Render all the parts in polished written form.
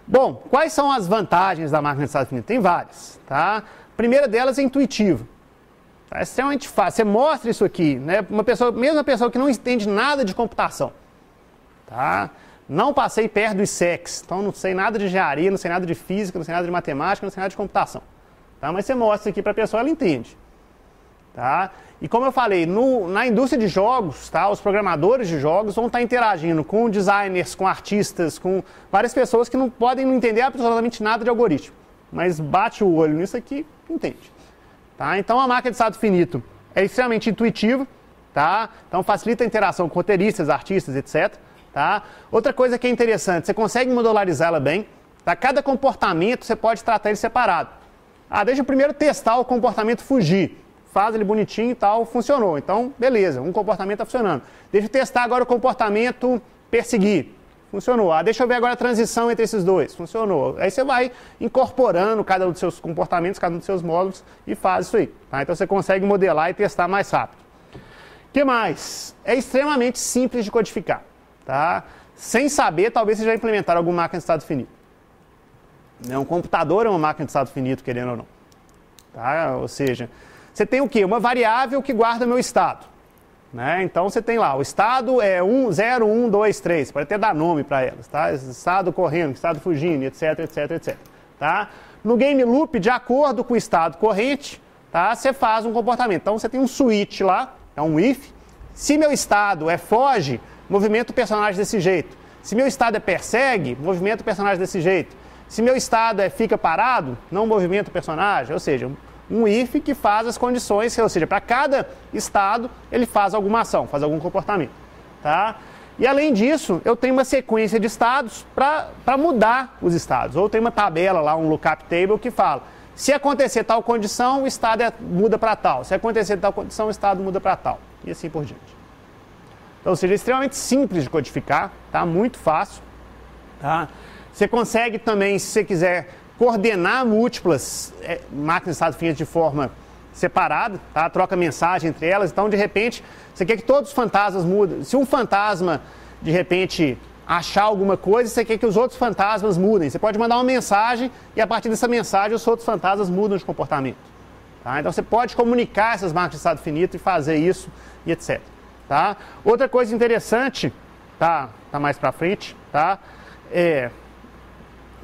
Bom, quais são as vantagens da máquina de estado finito? Tem várias, tá? A primeira delas é intuitiva. É extremamente fácil. Você mostra isso aqui, né? Mesmo uma pessoa que não entende nada de computação, tá? Não passei perto dos SECs, então não sei nada de engenharia, não sei nada de física, não sei nada de matemática, não sei nada de computação. Tá? Mas você mostra aqui para a pessoa, ela entende. Tá? E como eu falei, na indústria de jogos, tá? Os programadores de jogos vão estar interagindo com designers, com artistas, com várias pessoas que não podem entender absolutamente nada de algoritmo. Mas bate o olho nisso aqui, entende. Tá? Então a máquina de estado finito é extremamente intuitiva, tá? Então facilita a interação com roteiristas, artistas, etc. Tá? Outra coisa que é interessante, você consegue modularizá-la bem. Tá? Cada comportamento você pode tratar ele separado. Deixa eu primeiro testar o comportamento fugir. Faz ele bonitinho e tal, funcionou. Então, beleza, um comportamento está funcionando. Deixa eu testar agora o comportamento perseguir. Funcionou. Deixa eu ver agora a transição entre esses dois. Funcionou. Aí você vai incorporando cada um dos seus comportamentos, cada um dos seus módulos e faz isso aí. Tá? Então você consegue modelar e testar mais rápido. O que mais? É extremamente simples de codificar. Tá? Sem saber, talvez você já implementaram alguma máquina de estado finito. Um computador é uma máquina de estado finito, querendo ou não. Tá? Ou seja, você tem o quê? Uma variável que guarda meu estado. Né? Então você tem lá, o estado é 0, 1, 2, 3. Pode até dar nome para elas. Tá? Estado correndo, estado fugindo, etc, etc, etc. Tá? No game loop, de acordo com o estado corrente, tá? Você faz um comportamento. Então você tem um switch lá, é um if. Se meu estado é foge, movimenta o personagem desse jeito. Se meu estado é persegue, movimenta o personagem desse jeito. Se meu estado é fica parado, não movimenta o personagem. Ou seja, um if que faz as condições, ou seja, para cada estado ele faz alguma ação, faz algum comportamento. Tá? E além disso, eu tenho uma sequência de estados para mudar os estados. Ou tem uma tabela lá, um lookup table que fala, se acontecer tal condição, o estado muda para tal. Se acontecer tal condição, o estado muda para tal. E assim por diante. Então, ou seja, é extremamente simples de codificar, tá? Muito fácil. Tá? Você consegue também, se você quiser, coordenar múltiplas máquinas de estado finito de forma separada, tá? Troca mensagem entre elas. Então, de repente, você quer que todos os fantasmas mudem. Se um fantasma, de repente, achar alguma coisa, você quer que os outros fantasmas mudem. Você pode mandar uma mensagem e, a partir dessa mensagem, os outros fantasmas mudam de comportamento. Tá? Então, você pode comunicar essas máquinas de estado finito e fazer isso e etc. Tá? Outra coisa interessante, tá mais para frente, tá?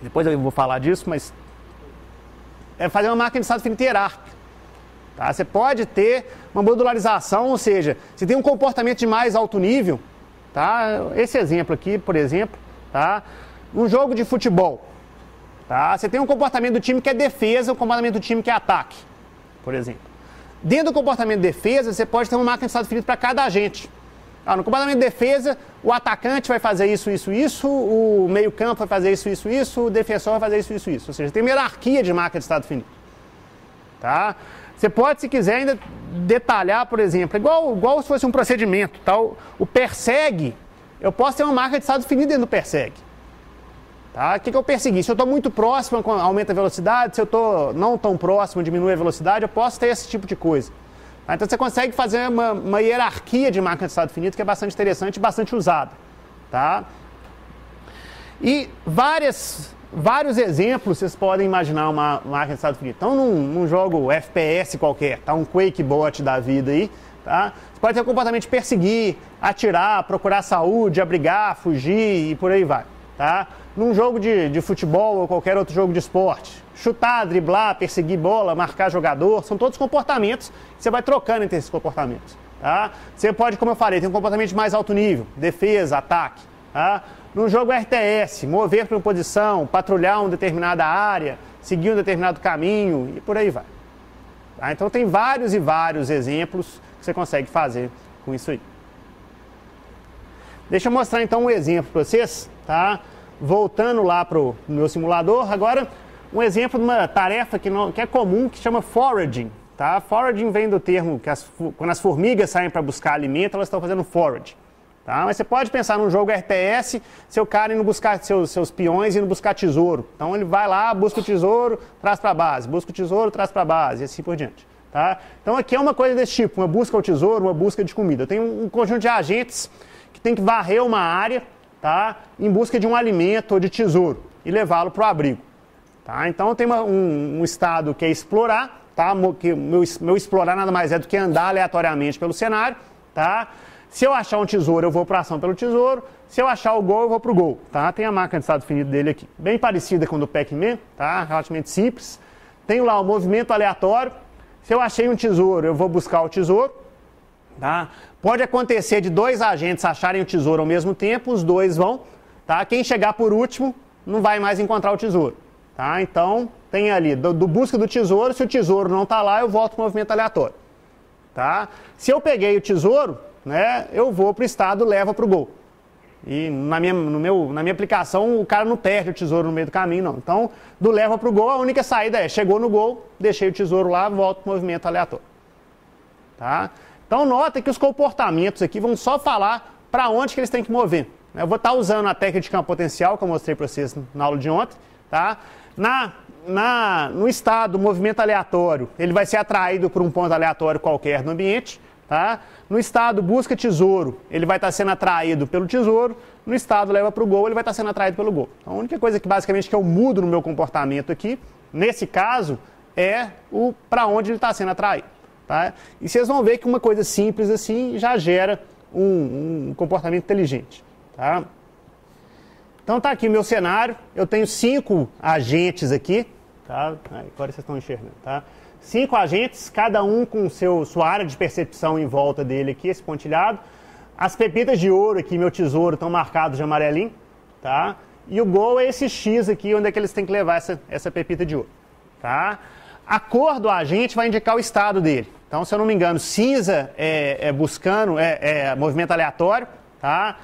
Depois eu vou falar disso, mas é fazer uma máquina de estado finito hierárquica. Tá? Você pode ter uma modularização, ou seja, se tem um comportamento de mais alto nível, tá? Esse exemplo aqui, por exemplo, tá? Um jogo de futebol, tá? Você tem um comportamento do time que é defesa, um comportamento do time que é ataque, por exemplo. Dentro do comportamento de defesa, você pode ter uma máquina de estado finito para cada agente. No comportamento de defesa, o atacante vai fazer isso, isso, isso, o meio-campo vai fazer isso, isso, isso, o defensor vai fazer isso, isso, isso. Ou seja, tem uma hierarquia de máquina de estado finito. Tá? Você pode, se quiser, ainda detalhar, por exemplo, igual se fosse um procedimento. Tá? O persegue, eu posso ter uma máquina de estado finito dentro do persegue. Tá? O que é o perseguir? Se eu estou muito próximo, aumenta a velocidade. Se eu estou não tão próximo, diminui a velocidade. Eu posso ter esse tipo de coisa. Então você consegue fazer uma hierarquia de máquina de estado finito que é bastante interessante e bastante usada. Tá? E vários exemplos vocês podem imaginar uma máquina de estado finito. Então, num jogo FPS qualquer, tá? Um QuakeBot da vida aí, tá? Você pode ter o comportamento de perseguir, atirar, procurar saúde, abrigar, fugir e por aí vai. Tá? Num jogo de futebol ou qualquer outro jogo de esporte, chutar, driblar, perseguir bola, marcar jogador, são todos comportamentos que você vai trocando entre esses comportamentos. Tá? Você pode, como eu falei, ter um comportamento de mais alto nível, defesa, ataque. Tá? Num jogo RTS, mover para uma posição, patrulhar uma determinada área, seguir um determinado caminho e por aí vai. Tá? Então tem vários e vários exemplos que você consegue fazer com isso aí. Deixa eu mostrar então um exemplo para vocês, tá? Voltando lá para o meu simulador, agora um exemplo de uma tarefa que é comum, que chama foraging. Tá? Foraging vem do termo que quando as formigas saem para buscar alimento, elas estão fazendo forage. Tá? Mas você pode pensar num jogo RTS, seu cara indo buscar seus peões e indo buscar tesouro. Então ele vai lá, busca o tesouro, traz para a base, busca o tesouro, traz para a base e assim por diante. Tá? Então aqui é uma coisa desse tipo, uma busca ao tesouro, uma busca de comida. Eu tenho um conjunto de agentes que tem que varrer uma área, tá? Em busca de um alimento ou de tesouro. e levá-lo para o abrigo. Tá? Então tem um estado que é explorar, tá? Que meu explorar nada mais é do que andar aleatoriamente pelo cenário. Tá? Se eu achar um tesouro, eu vou para a ação pelo tesouro. Se eu achar o gol, eu vou para o gol. Tá? Tem a máquina de estado definido dele aqui. Bem parecida com o do Pac-Man, tá? Relativamente simples. Tenho lá o movimento aleatório. Se eu achei um tesouro, eu vou buscar o tesouro. Tá? Pode acontecer de dois agentes acharem o tesouro ao mesmo tempo, os dois vão. Tá? Quem chegar por último não vai mais encontrar o tesouro. Tá? Então, tem ali do busca do tesouro. Se o tesouro não está lá, eu volto para o movimento aleatório. Tá? Se eu peguei o tesouro, né, eu vou para o estado leva para o gol. E na minha aplicação, o cara não perde o tesouro no meio do caminho, não. Então, do leva para o gol, a única saída é, chegou no gol, deixei o tesouro lá, volto para o movimento aleatório. Tá? Então, nota que os comportamentos aqui vão só falar para onde que eles têm que mover. Eu vou estar usando a técnica de campo potencial, que eu mostrei para vocês na aula de ontem. Tá? No estado movimento aleatório, ele vai ser atraído por um ponto aleatório qualquer no ambiente. Tá? No estado busca tesouro, ele vai estar sendo atraído pelo tesouro. No estado leva para o gol, ele vai estar sendo atraído pelo gol. Então, a única coisa que basicamente que eu mudo no meu comportamento aqui, nesse caso, é o para onde ele está sendo atraído. Tá? E vocês vão ver que uma coisa simples assim já gera um comportamento inteligente. Tá? Então tá aqui o meu cenário, eu tenho 5 agentes aqui. Tá? Agora vocês estão enxergando. Tá? 5 agentes, cada um com sua área de percepção em volta dele aqui, esse pontilhado. As pepitas de ouro aqui, meu tesouro, estão marcados de amarelinho. Tá? E o gol é esse X aqui, onde é que eles têm que levar essa pepita de ouro. Tá? A cor do agente vai indicar o estado dele. Então, se eu não me engano, cinza buscando, movimento aleatório. Tá?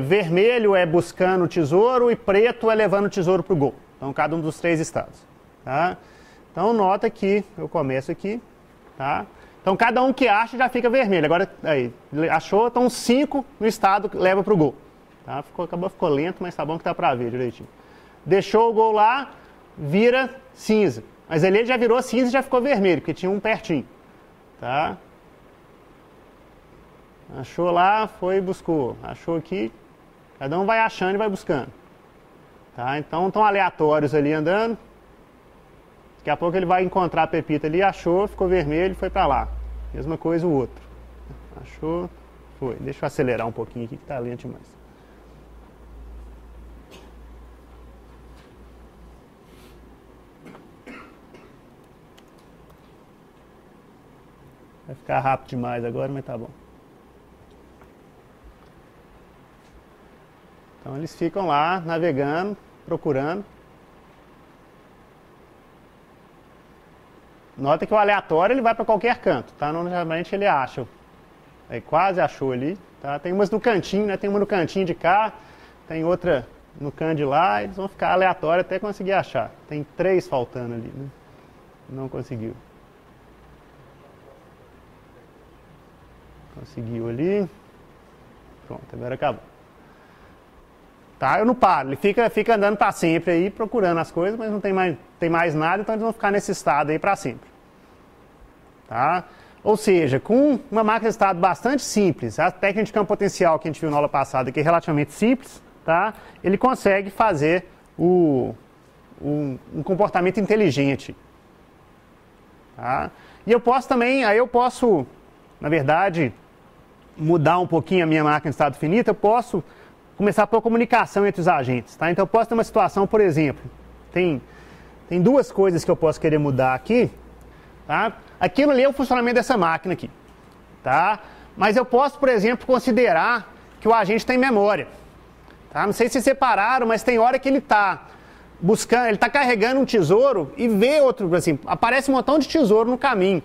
Vermelho é buscando o tesouro e preto é levando o tesouro para o gol. Então, cada um dos 3 estados. Tá? Então, nota que eu começo aqui. Tá? Então, cada um que acha já fica vermelho. Agora, aí, achou, então 5 no estado leva para o gol. Tá? Ficou lento, mas tá bom que dá para ver direitinho. Deixou o gol lá, vira cinza. Mas ali ele já virou cinza e já ficou vermelho, porque tinha um pertinho. Tá? Achou lá, foi e buscou. Achou aqui, cada um vai achando e vai buscando. Tá? Então, estão aleatórios ali andando. Daqui a pouco ele vai encontrar a pepita ali, achou, ficou vermelho, foi para lá. Mesma coisa o outro. Achou, foi. Deixa eu acelerar um pouquinho aqui que está lento demais. Vai ficar rápido demais agora, mas tá bom. Então eles ficam lá navegando, procurando. Nota que o aleatório ele vai para qualquer canto, tá? Normalmente ele acha. Aí quase achou ali, tá? Tem umas no cantinho, né? Tem uma no cantinho de cá, tem outra no canto de lá, eles vão ficar aleatório até conseguir achar. Tem 3 faltando ali, né? Não conseguiu. Conseguiu ali. Pronto, agora acabou. Tá, eu não paro, ele fica andando para sempre aí, procurando as coisas, mas não tem mais nada, então eles vão ficar nesse estado aí para sempre. Tá? Ou seja, com uma máquina de estado bastante simples, a técnica de campo potencial que a gente viu na aula passada, que é relativamente simples, tá? Ele consegue fazer um comportamento inteligente. Tá? E eu posso também, na verdade, mudar um pouquinho a minha máquina de estado finito, eu posso começar por comunicação entre os agentes. Tá? Então eu posso ter uma situação, por exemplo, tem 2 coisas que eu posso querer mudar aqui. Tá? Aquilo ali é o funcionamento dessa máquina aqui. Tá? Mas eu posso, por exemplo, considerar que o agente tem memória. Tá? Não sei se separaram, mas tem hora que ele está buscando, ele está carregando um tesouro e vê outro, assim, aparece um montão de tesouro no caminho.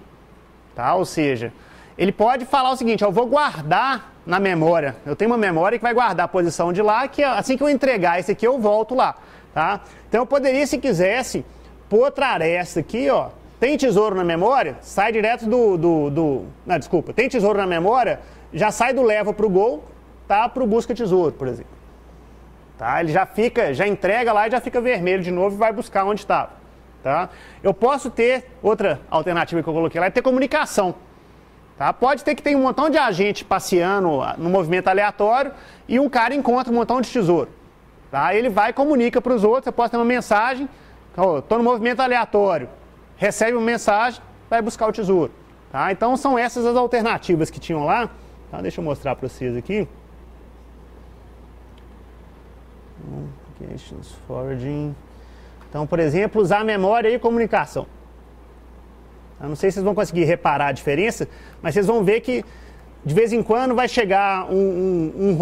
Tá? Ou seja, ele pode falar o seguinte, eu vou guardar na memória, eu tenho uma memória que vai guardar a posição de lá, que assim que eu entregar esse aqui eu volto lá. Tá? Então eu poderia, se quisesse, pôr outra aresta aqui, ó, tem tesouro na memória, sai direto não, desculpa, tem tesouro na memória, já sai do leva para o gol, tá, para o busca tesouro, por exemplo. Tá? Ele já entrega lá e já fica vermelho de novo e vai buscar onde estava. Tá? Eu posso ter, outra alternativa que eu coloquei lá, é ter comunicação. Tá? Pode ter que tem um montão de agente passeando no movimento aleatório e um cara encontra um montão de tesouro. Tá? Ele vai e comunica para os outros, você pode ter uma mensagem, estou no movimento aleatório, recebe uma mensagem, vai buscar o tesouro. Tá? Então são essas as alternativas que tinham lá. Tá? Deixa eu mostrar para vocês aqui. Forwarding. Então, por exemplo, usar memória e comunicação. Eu não sei se vocês vão conseguir reparar a diferença, mas vocês vão ver que de vez em quando vai chegar um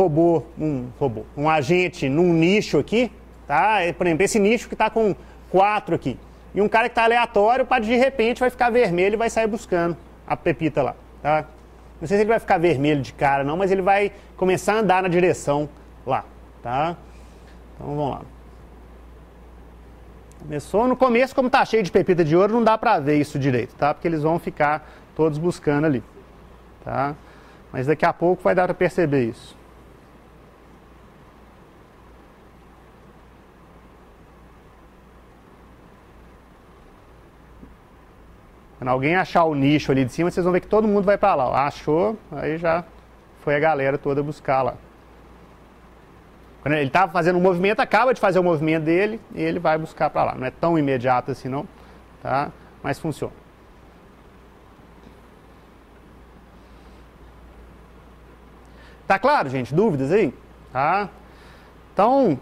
agente num nicho aqui, tá? Por exemplo, esse nicho que está com 4 aqui. E um cara que está aleatório, de repente vai ficar vermelho e vai sair buscando a pepita lá, tá? Não sei se ele vai ficar vermelho de cara não, mas ele vai começar a andar na direção lá, tá? Então vamos lá. Começou no começo, como está cheio de pepita de ouro, não dá para ver isso direito, tá? Porque eles vão ficar todos buscando ali, tá? Mas daqui a pouco vai dar para perceber isso. Quando alguém achar o nicho ali de cima, vocês vão ver que todo mundo vai para lá. Ó. Achou, aí já foi a galera toda buscar lá. Quando ele está fazendo um movimento, acaba de fazer o movimento dele e ele vai buscar para lá. Não é tão imediato assim não, tá? Mas funciona. Tá claro, gente? Dúvidas aí? Tá? Então,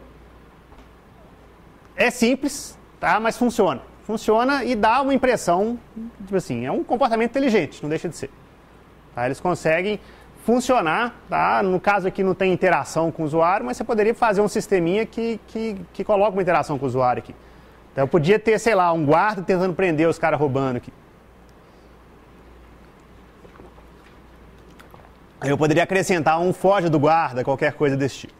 é simples, tá? Mas funciona. Funciona e dá uma impressão, tipo assim, é um comportamento inteligente, não deixa de ser. Tá? Eles conseguem funcionar, tá? No caso aqui não tem interação com o usuário, mas você poderia fazer um sisteminha que coloca uma interação com o usuário aqui. Então eu podia ter, sei lá, um guarda tentando prender os caras roubando aqui. Aí eu poderia acrescentar um foge do guarda, qualquer coisa desse tipo.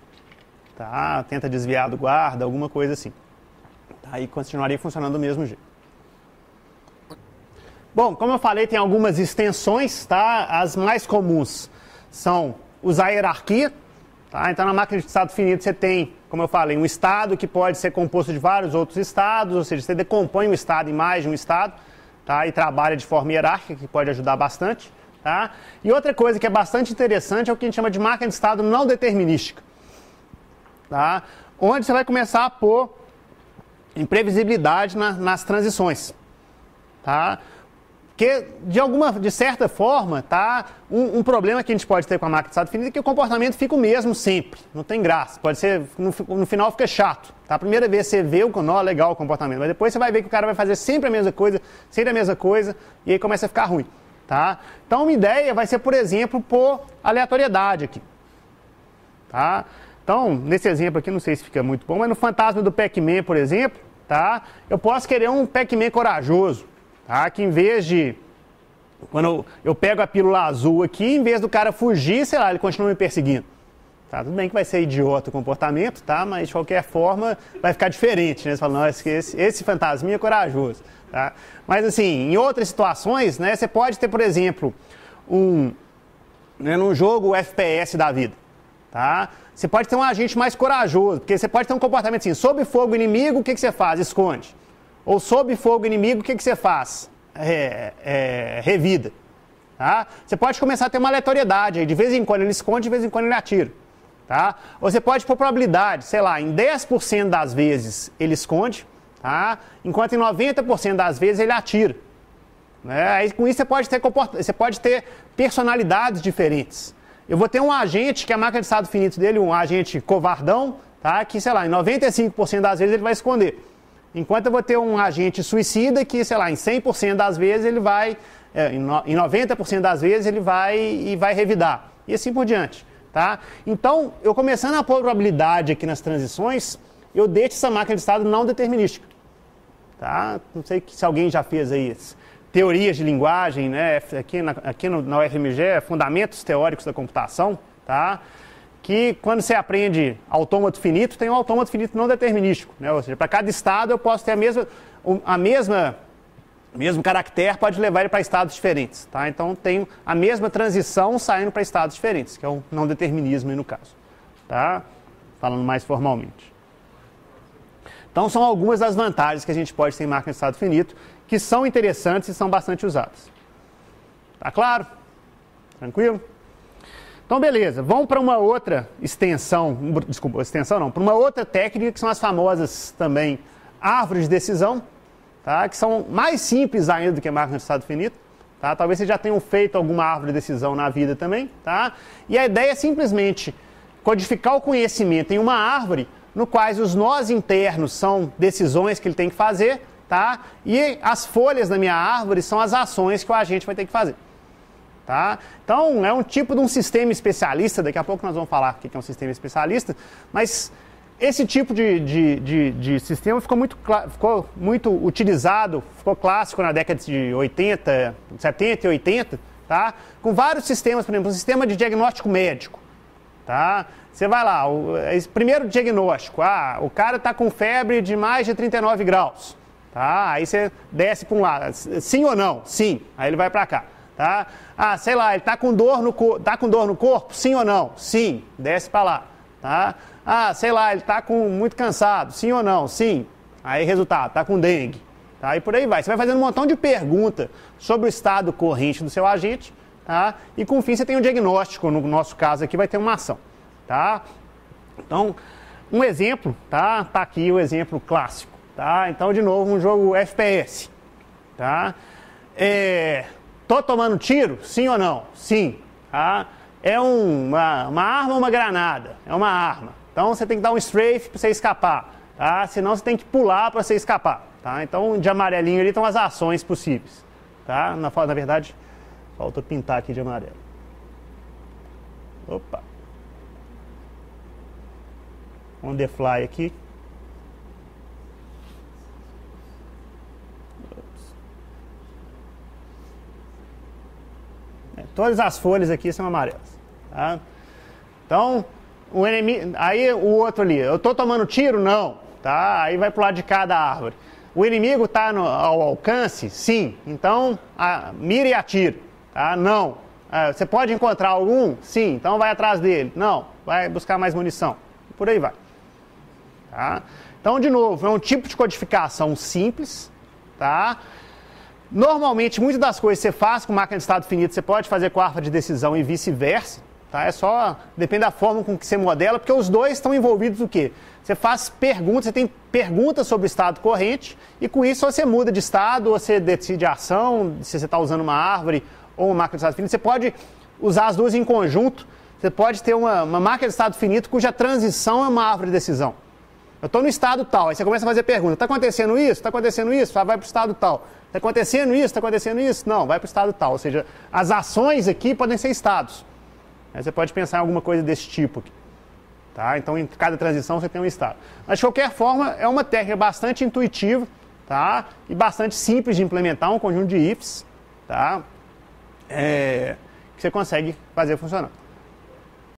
Tá? Tenta desviar do guarda, alguma coisa assim. Aí continuaria funcionando do mesmo jeito. Bom, como eu falei, tem algumas extensões, tá? As mais comuns são usar a hierarquia. Tá? Então, na máquina de estado finito, você tem, como eu falei, um estado que pode ser composto de vários outros estados, ou seja, você decompõe um estado em mais de um estado, tá? E trabalha de forma hierárquica, que pode ajudar bastante. Tá? E outra coisa que é bastante interessante é o que a gente chama de máquina de estado não determinística. Tá? Onde você vai começar a pôr imprevisibilidade nas transições, tá? Que de certa forma, tá? Um problema que a gente pode ter com a máquina de estado finito é que o comportamento fica o mesmo sempre, não tem graça, pode ser, no final fica chato, tá? A primeira vez você vê legal o comportamento, mas depois você vai ver que o cara vai fazer sempre a mesma coisa, sempre a mesma coisa, e aí começa a ficar ruim, tá? Então uma ideia vai ser, por exemplo, pôr aleatoriedade aqui, tá? Então, nesse exemplo aqui, não sei se fica muito bom, mas no fantasma do Pac-Man, por exemplo, tá? Eu posso querer um Pac-Man corajoso, tá? Que em vez de... Quando eu pego a pílula azul aqui, em vez do cara fugir, sei lá, ele continua me perseguindo. Tá? Tudo bem que vai ser idiota o comportamento, tá? Mas de qualquer forma vai ficar diferente, né? Você fala, não, esse fantasminha é corajoso, tá? Mas assim, em outras situações, né? Você pode ter, por exemplo, num jogo FPS da vida, tá? Você pode ter um agente mais corajoso, porque você pode ter um comportamento assim, sob fogo inimigo, o que você faz? Esconde. Ou sob fogo inimigo, o que você faz? Revida. Tá? Você pode começar a ter uma aleatoriedade, aí de vez em quando ele esconde, de vez em quando ele atira. Tá? Ou você pode pôr probabilidade, sei lá, em 10% das vezes ele esconde, tá? Enquanto em 90% das vezes ele atira. Né? Aí, com isso você pode ter personalidades diferentes. Eu vou ter um agente, que é a máquina de estado finito dele, um agente covardão, tá? Que, sei lá, em 95% das vezes ele vai esconder. Enquanto eu vou ter um agente suicida que, sei lá, em 100% das vezes ele vai, em 90% das vezes ele vai revidar. E assim por diante, tá? Então, eu começando a pôr probabilidade aqui nas transições, eu deixo essa máquina de estado não determinística. Tá? Não sei se alguém já fez aí teorias de linguagem, né? Aqui na UFMG, fundamentos teóricos da computação, tá? Que quando você aprende autômato finito, tem um autômato finito não determinístico, né? Ou seja, para cada estado eu posso ter o mesmo caractere pode levar ele para estados diferentes, tá? Então tem a mesma transição saindo para estados diferentes, que é o não determinismo aí no caso, tá? Falando mais formalmente. Então são algumas das vantagens que a gente pode ter em máquina de estado finito, que são interessantes e são bastante usadas. Tá claro? Tranquilo? Então, beleza, vamos para uma outra extensão, desculpa, extensão não, para uma outra técnica que são as famosas também árvores de decisão, tá? Que são mais simples ainda do que máquina de estado finito. Tá? Talvez vocês já tenham feito alguma árvore de decisão na vida também. Tá? E a ideia é simplesmente codificar o conhecimento em uma árvore no quais os nós internos são decisões que ele tem que fazer, tá? E as folhas da minha árvore são as ações que o agente vai ter que fazer. Tá? Então, é um tipo de um sistema especialista, daqui a pouco nós vamos falar o que é um sistema especialista, mas esse tipo de sistema ficou muito utilizado, ficou clássico na década de 80, 70 e 80, tá? Com vários sistemas, por exemplo, um sistema de diagnóstico médico. Tá? Você vai lá, primeiro diagnóstico, o cara está com febre de mais de 39 graus. Tá? Aí você desce para um lado, sim ou não? Sim, aí ele vai para cá. Tá? Sei lá, ele está com dor no corpo? Sim ou não? Sim, desce para lá. Tá? Sei lá, ele está muito cansado, sim ou não? Sim. Aí, resultado, está com dengue. Tá? E por aí vai. Você vai fazendo um montão de perguntas sobre o estado corrente do seu agente, tá? E com o fim você tem um diagnóstico, no nosso caso aqui vai ter uma ação. Tá? Então, um exemplo, tá aqui o exemplo clássico. Tá? Então, de novo, um jogo FPS. Tá? Tô tomando tiro? Sim ou não? Sim. Tá? É uma arma ou uma granada? É uma arma. Então você tem que dar um strafe para você escapar. Tá? Senão você tem que pular para você escapar. Tá? Então de amarelinho ali estão as ações possíveis. Tá? Na verdade, falta pintar aqui de amarelo. Opa. On the fly aqui. Todas as folhas aqui são amarelas. Tá? Então, o inimigo, aí o outro ali, eu estou tomando tiro? Não. Tá? Aí vai para o lado de cá da árvore. O inimigo está ao alcance? Sim. Então, mira e atira. Tá? Não. Você pode encontrar algum? Sim. Então vai atrás dele. Não. Vai buscar mais munição. Por aí vai. Tá? Então, de novo, é um tipo de codificação simples. Tá? Normalmente, muitas das coisas que você faz com máquina de estado finito, você pode fazer com árvore de decisão e vice-versa. Tá? Depende da forma com que você modela, porque os dois estão envolvidos no quê? Você faz perguntas, você tem perguntas sobre o estado corrente, e com isso você muda de estado, ou você decide a ação, se você está usando uma árvore ou uma máquina de estado finito. Você pode usar as duas em conjunto, você pode ter uma máquina de estado finito cuja transição é uma árvore de decisão. Eu estou no estado tal, aí você começa a fazer pergunta, está acontecendo isso? Está acontecendo isso? Vai para o estado tal. Está acontecendo isso? Está acontecendo isso? Não, vai para o estado tal. Ou seja, as ações aqui podem ser estados. Aí você pode pensar em alguma coisa desse tipo aqui. Tá? Então, em cada transição você tem um estado. Mas, de qualquer forma, é uma técnica bastante intuitiva, tá? E bastante simples de implementar, um conjunto de ifs, tá? Que você consegue fazer funcionar.